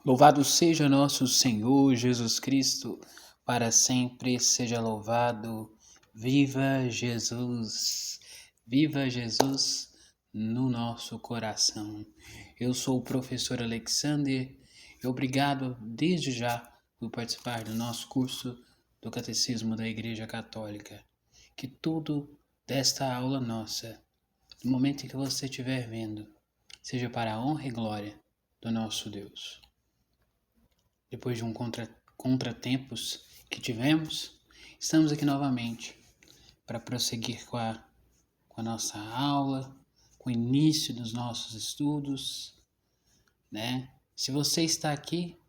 Louvado seja nosso Senhor Jesus Cristo, para sempre seja louvado. Viva Jesus! Viva Jesus no nosso coração. Eu sou o professor Alexander e obrigado desde já por participar do nosso curso do Catecismo da Igreja Católica. Que tudo desta aula nossa, no momento em que você estiver vendo, seja para a honra e glória do nosso Deus. Depois de contratempos que tivemos, estamos aqui novamente para prosseguir com a nossa aula, com o início dos nossos estudos, né? Se você está aqui,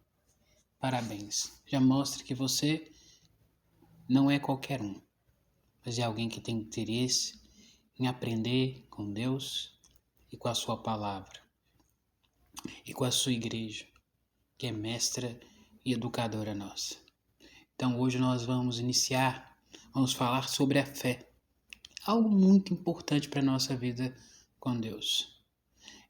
parabéns. Já mostra que você não é qualquer um, mas é alguém que tem interesse em aprender com Deus e com a sua palavra e com a sua igreja, que é mestra e educadora nossa. Então hoje nós vamos falar sobre a fé, algo muito importante para a nossa vida com Deus.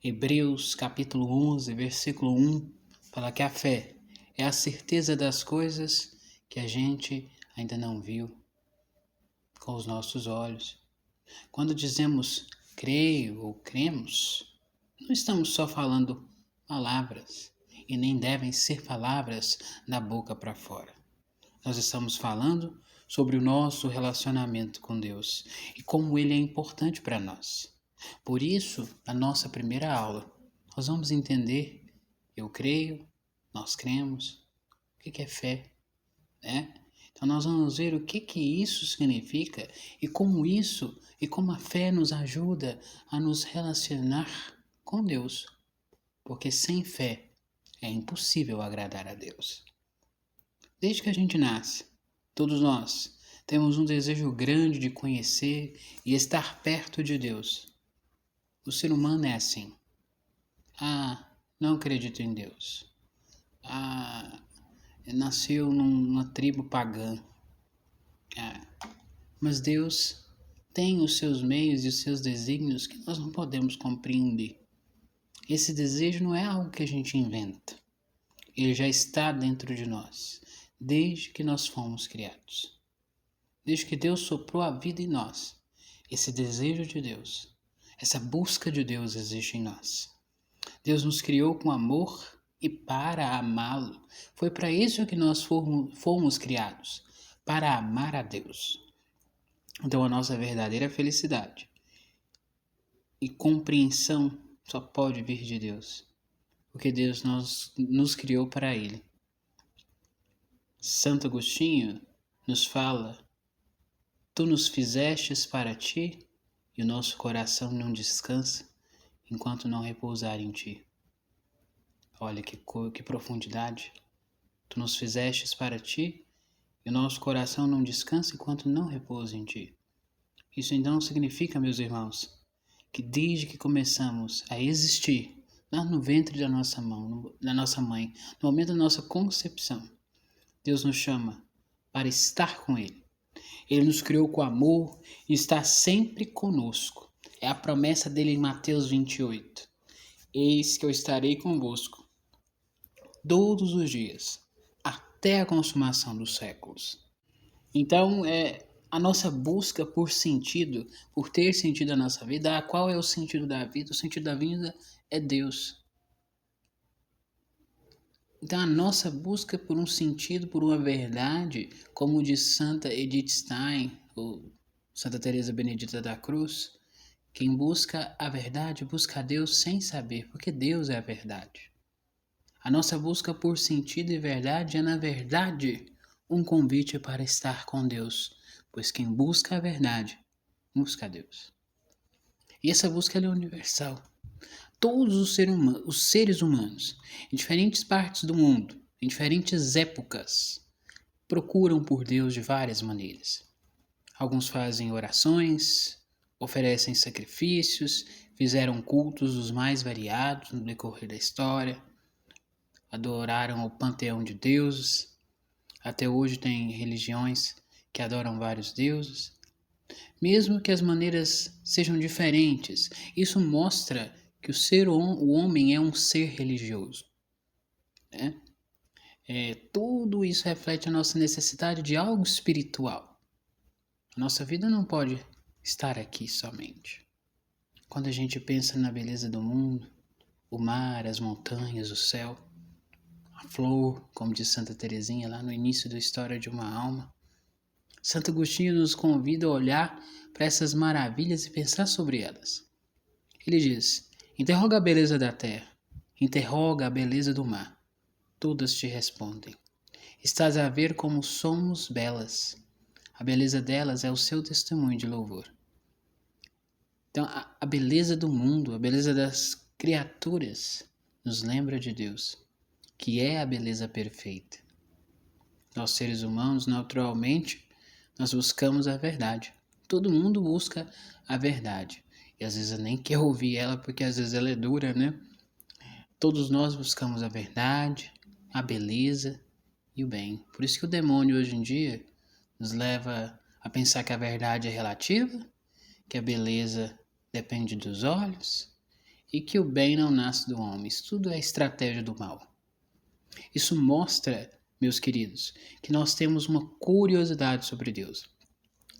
Hebreus capítulo 11, versículo 1, fala que a fé é a certeza das coisas que a gente ainda não viu com os nossos olhos. Quando dizemos creio ou cremos, não estamos só falando palavras, e nem devem ser palavras da boca para fora. Nós estamos falando sobre o nosso relacionamento com Deus e como ele é importante para nós. Por isso, na nossa primeira aula, nós vamos entender, eu creio, nós cremos, o que é fé, né? Então nós vamos ver o que isso significa e como a fé nos ajuda a nos relacionar com Deus. Porque sem fé é impossível agradar a Deus. Desde que a gente nasce, todos nós temos um desejo grande de conhecer e estar perto de Deus. O ser humano é assim. Não acredito em Deus. Nasceu numa tribo pagã. Mas Deus tem os seus meios e os seus desígnios que nós não podemos compreender. Esse desejo não é algo que a gente inventa. Ele já está dentro de nós, desde que nós fomos criados. Desde que Deus soprou a vida em nós, esse desejo de Deus, essa busca de Deus existe em nós. Deus nos criou com amor e para amá-lo. Foi para isso que nós fomos criados, para amar a Deus. Então a nossa verdadeira felicidade e compreensão só pode vir de Deus, porque Deus nos criou para Ele. Santo Agostinho nos fala: Tu nos fizestes para ti, e o nosso coração não descansa enquanto não repousar em ti. Olha que profundidade. Tu nos fizestes para ti, e o nosso coração não descansa enquanto não repousa em ti. Isso então significa, meus irmãos, que desde que começamos a existir lá no ventre da nossa mãe, no momento da nossa concepção, Deus nos chama para estar com Ele. Ele nos criou com amor e está sempre conosco. É a promessa dele em Mateus 28. Eis que eu estarei convosco todos os dias, até a consumação dos séculos. Então, a nossa busca por sentido, por ter sentido na nossa vida. Qual é o sentido da vida? O sentido da vida é Deus. Então, a nossa busca por um sentido, por uma verdade, como diz Santa Edith Stein, ou Santa Teresa Benedita da Cruz, quem busca a verdade busca a Deus sem saber, porque Deus é a verdade. A nossa busca por sentido e verdade é, na verdade, um convite para estar com Deus, pois quem busca a verdade, busca a Deus. E essa busca é universal. Todos os seres humanos, em diferentes partes do mundo, em diferentes épocas, procuram por Deus de várias maneiras. Alguns fazem orações, oferecem sacrifícios, fizeram cultos os mais variados no decorrer da história, adoraram o panteão de deuses. Até hoje tem religiões que adoram vários deuses. Mesmo que as maneiras sejam diferentes, isso mostra que o homem é um ser religioso. né? Tudo isso reflete a nossa necessidade de algo espiritual. A nossa vida não pode estar aqui somente. Quando a gente pensa na beleza do mundo, o mar, as montanhas, o céu, a flor, como diz Santa Teresinha lá no início da História de uma Alma, Santo Agostinho nos convida a olhar para essas maravilhas e pensar sobre elas. Ele diz: interroga a beleza da terra, interroga a beleza do mar. Todas te respondem. Estás a ver como somos belas. A beleza delas é o seu testemunho de louvor. Então, a beleza do mundo, a beleza das criaturas, nos lembra de Deus, que é a beleza perfeita. Nós, seres humanos, naturalmente, nós buscamos a verdade. Todo mundo busca a verdade. E às vezes eu nem quero ouvir ela, porque às vezes ela é dura, né? Todos nós buscamos a verdade, a beleza e o bem. Por isso que o demônio hoje em dia nos leva a pensar que a verdade é relativa, que a beleza depende dos olhos e que o bem não nasce do homem. Isso tudo é estratégia do mal. Isso mostra, meus queridos, que nós temos uma curiosidade sobre Deus.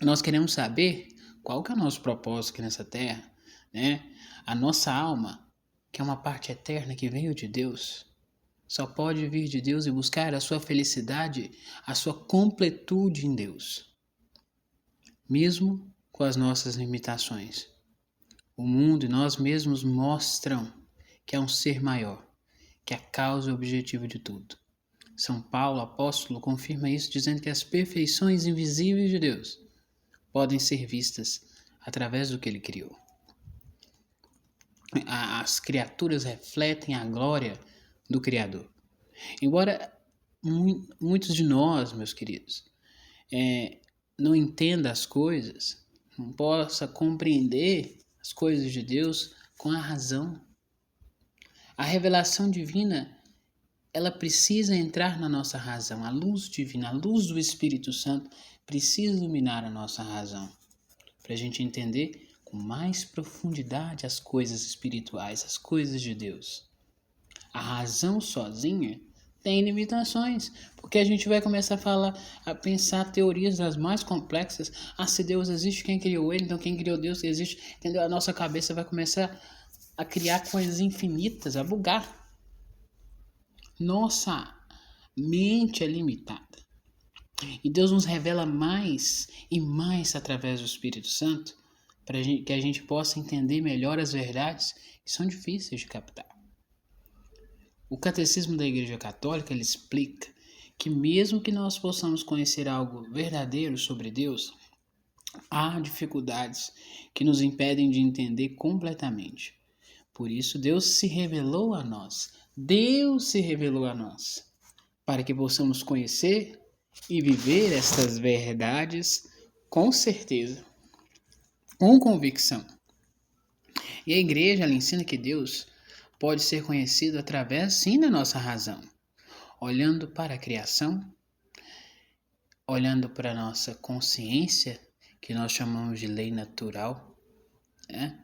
Nós queremos saber qual que é o nosso propósito aqui nessa terra, né? A nossa alma, que é uma parte eterna que veio de Deus, só pode vir de Deus e buscar a sua felicidade, a sua completude em Deus, mesmo com as nossas limitações. O mundo e nós mesmos mostram que é um ser maior, que é a causa e o objetivo de tudo. São Paulo, apóstolo, confirma isso dizendo que as perfeições invisíveis de Deus podem ser vistas através do que ele criou. As criaturas refletem a glória do Criador. Embora muitos de nós, meus queridos, não entenda as coisas, não possa compreender as coisas de Deus com a razão. A revelação divina, ela precisa entrar na nossa razão. A luz divina, a luz do Espírito Santo precisa iluminar a nossa razão, para a gente entender com mais profundidade as coisas espirituais, as coisas de Deus. A razão sozinha tem limitações, porque a gente vai começar a pensar teorias das mais complexas. Se Deus existe, quem criou ele? Então quem criou Deus existe, entendeu? A nossa cabeça vai começar a criar coisas infinitas, a bugar. Nossa mente é limitada. E Deus nos revela mais e mais através do Espírito Santo, para que a gente possa entender melhor as verdades que são difíceis de captar. O Catecismo da Igreja Católica ele explica que mesmo que nós possamos conhecer algo verdadeiro sobre Deus, há dificuldades que nos impedem de entender completamente. Por isso Deus se revelou a nós. Deus se revelou a nós para que possamos conhecer e viver estas verdades com certeza, com convicção. E a igreja ela ensina que Deus pode ser conhecido através, sim, da nossa razão, olhando para a criação, olhando para a nossa consciência, que nós chamamos de lei natural, né?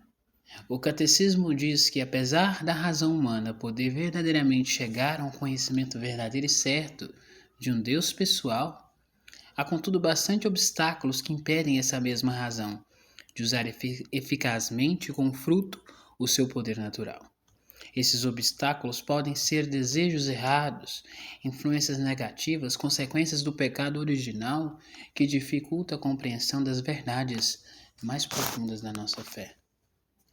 O catecismo diz que, apesar da razão humana poder verdadeiramente chegar a um conhecimento verdadeiro e certo de um Deus pessoal, há contudo bastante obstáculos que impedem essa mesma razão de usar eficazmente com fruto o seu poder natural. Esses obstáculos podem ser desejos errados, influências negativas, consequências do pecado original que dificulta a compreensão das verdades mais profundas da nossa fé.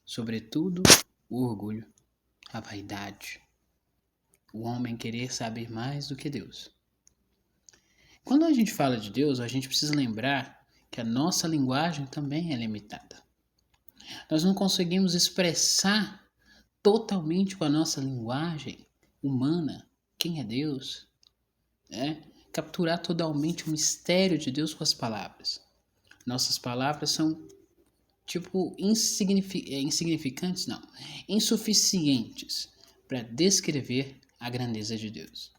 Sobretudo, o orgulho, a vaidade, o homem querer saber mais do que Deus. Quando a gente fala de Deus, a gente precisa lembrar que a nossa linguagem também é limitada. Nós não conseguimos expressar totalmente com a nossa linguagem humana quem é Deus, né? Capturar totalmente o mistério de Deus com as palavras. Nossas palavras são insignificantes, não, insuficientes para descrever a grandeza de Deus.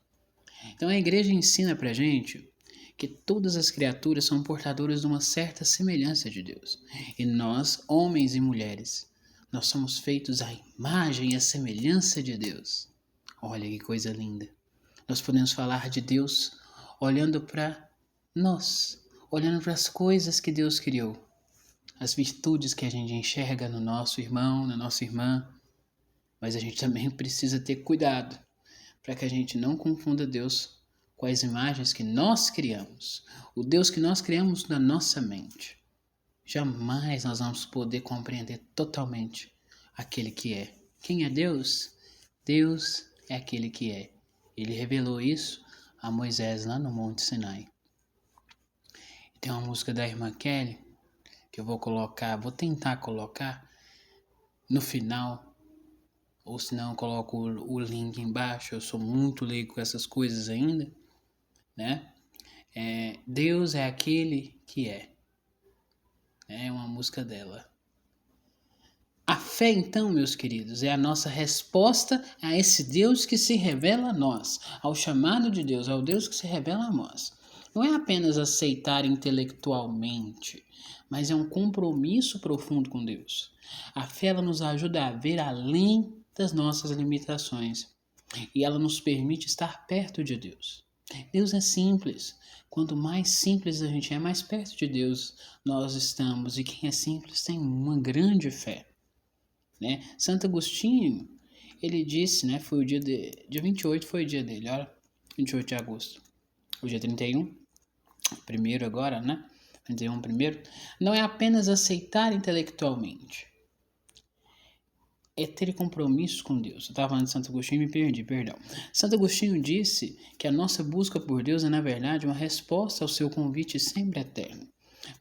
Então a igreja ensina pra gente que todas as criaturas são portadoras de uma certa semelhança de Deus. E nós, homens e mulheres, nós somos feitos à imagem e à semelhança de Deus. Olha que coisa linda. Nós podemos falar de Deus olhando para nós, olhando para as coisas que Deus criou, as virtudes que a gente enxerga no nosso irmão, na nossa irmã, mas a gente também precisa ter cuidado para que a gente não confunda Deus com as imagens que nós criamos, o Deus que nós criamos na nossa mente. Jamais nós vamos poder compreender totalmente aquele que é. Quem é Deus? Deus é aquele que é. Ele revelou isso a Moisés lá no Monte Sinai. Tem uma música da irmã Kelly que eu vou tentar colocar no final, ou se não eu coloco o link embaixo. Eu sou muito leigo com essas coisas ainda, né? Deus é aquele que é. É uma música dela. A fé, então, meus queridos, é a nossa resposta a esse Deus que se revela a nós, ao chamado de Deus, ao Deus que se revela a nós. Não é apenas aceitar intelectualmente, mas é um compromisso profundo com Deus. A fé ela nos ajuda a ver além das nossas limitações e ela nos permite estar perto de Deus. Deus é simples. Quanto mais simples a gente é, mais perto de Deus nós estamos. E quem é simples tem uma grande fé. Né? Santo Agostinho, ele disse, né, foi o dia 28 foi o dia dele, olha, 28 de agosto. O dia 31, primeiro agora, né? 31 primeiro, não é apenas aceitar intelectualmente, é ter compromisso com Deus. Eu estava falando de Santo Agostinho e me perdi, perdão. Santo Agostinho disse que a nossa busca por Deus é, na verdade, uma resposta ao seu convite sempre eterno.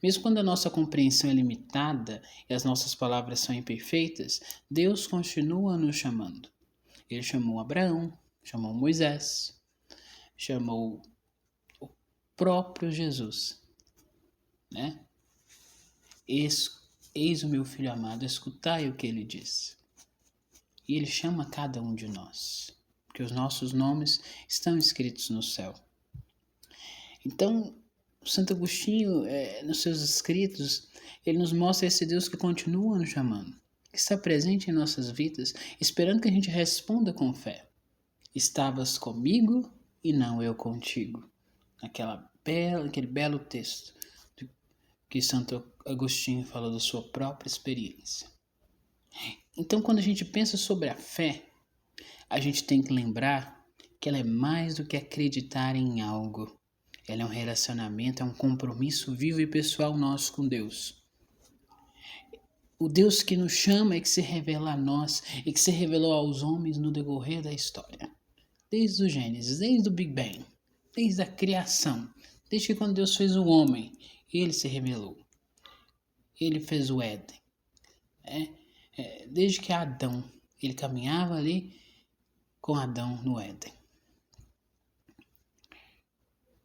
Mesmo quando a nossa compreensão é limitada e as nossas palavras são imperfeitas, Deus continua nos chamando. Ele chamou Abraão, chamou Moisés, chamou o próprio Jesus, né? Eis o meu filho amado, escutai o que ele diz. E ele chama cada um de nós, porque os nossos nomes estão escritos no céu. Então, Santo Agostinho, nos seus escritos, ele nos mostra esse Deus que continua nos chamando, que está presente em nossas vidas, esperando que a gente responda com fé. Estavas comigo e não eu contigo. Aquele belo texto que Santo Agostinho fala da sua própria experiência. Então, quando a gente pensa sobre a fé, a gente tem que lembrar que ela é mais do que acreditar em algo. Ela é um relacionamento, é um compromisso vivo e pessoal nosso com Deus. O Deus que nos chama e que se revela a nós e que se revelou aos homens no decorrer da história. Desde o Gênesis, desde o Big Bang, desde a criação, desde que quando Deus fez o homem, ele se revelou. Ele fez o Éden. Desde que Adão, ele caminhava ali com Adão no Éden.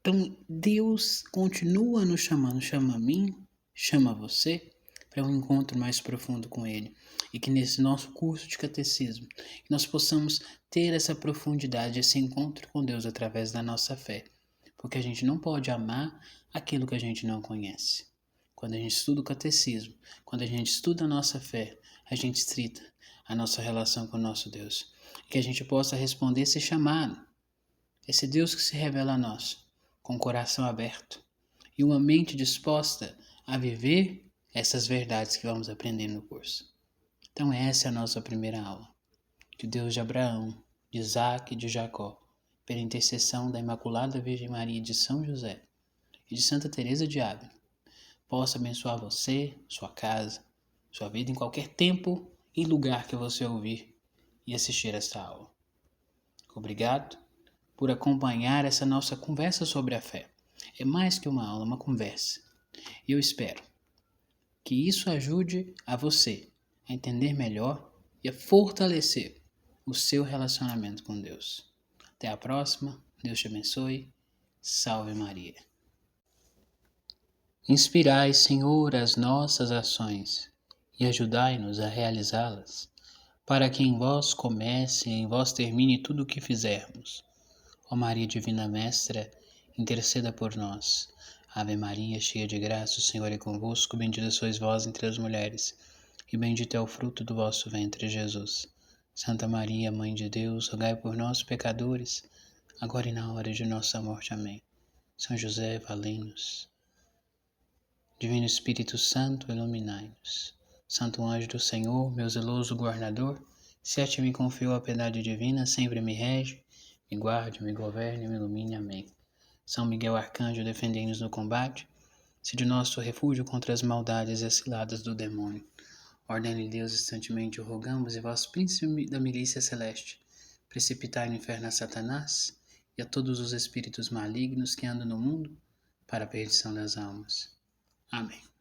Então, Deus continua nos chamando, chama a mim, chama você, para um encontro mais profundo com Ele. E que nesse nosso curso de catecismo, nós possamos ter essa profundidade, esse encontro com Deus através da nossa fé. Porque a gente não pode amar aquilo que a gente não conhece. Quando a gente estuda o catecismo, quando a gente estuda a nossa fé, a gente estrita a nossa relação com o nosso Deus. Que a gente possa responder esse chamado, esse Deus que se revela a nós, com o coração aberto e uma mente disposta a viver essas verdades que vamos aprender no curso. Então essa é a nossa primeira aula. Que o Deus de Abraão, de Isaac e de Jacó, pela intercessão da Imaculada Virgem Maria de São José e de Santa Teresa de Ávila, possa abençoar você, sua casa, sua vida em qualquer tempo e lugar que você ouvir e assistir esta aula. Obrigado por acompanhar essa nossa conversa sobre a fé. É mais que uma aula, uma conversa. E eu espero que isso ajude a você a entender melhor e a fortalecer o seu relacionamento com Deus. Até a próxima. Deus te abençoe. Salve Maria. Inspirai, Senhor, as nossas ações e ajudai-nos a realizá-las, para que em vós comece e em vós termine tudo o que fizermos. Ó Maria Divina Mestra, interceda por nós. Ave Maria, cheia de graça, o Senhor é convosco, bendita sois vós entre as mulheres, e bendito é o fruto do vosso ventre, Jesus. Santa Maria, Mãe de Deus, rogai por nós, pecadores, agora e na hora de nossa morte. Amém. São José, valei-nos. Divino Espírito Santo, iluminai-nos. Santo anjo do Senhor, meu zeloso guardador, se a ti me confio a piedade divina, sempre me rege, me guarde, me governe, me ilumine. Amém. São Miguel Arcanjo, defendei-nos no combate, se de nosso refúgio contra as maldades e as ciladas do demônio. Ordene Deus, instantemente o rogamos, e vós, príncipe da milícia celeste, precipitai no inferno a Satanás e a todos os espíritos malignos que andam no mundo, para a perdição das almas. Amém.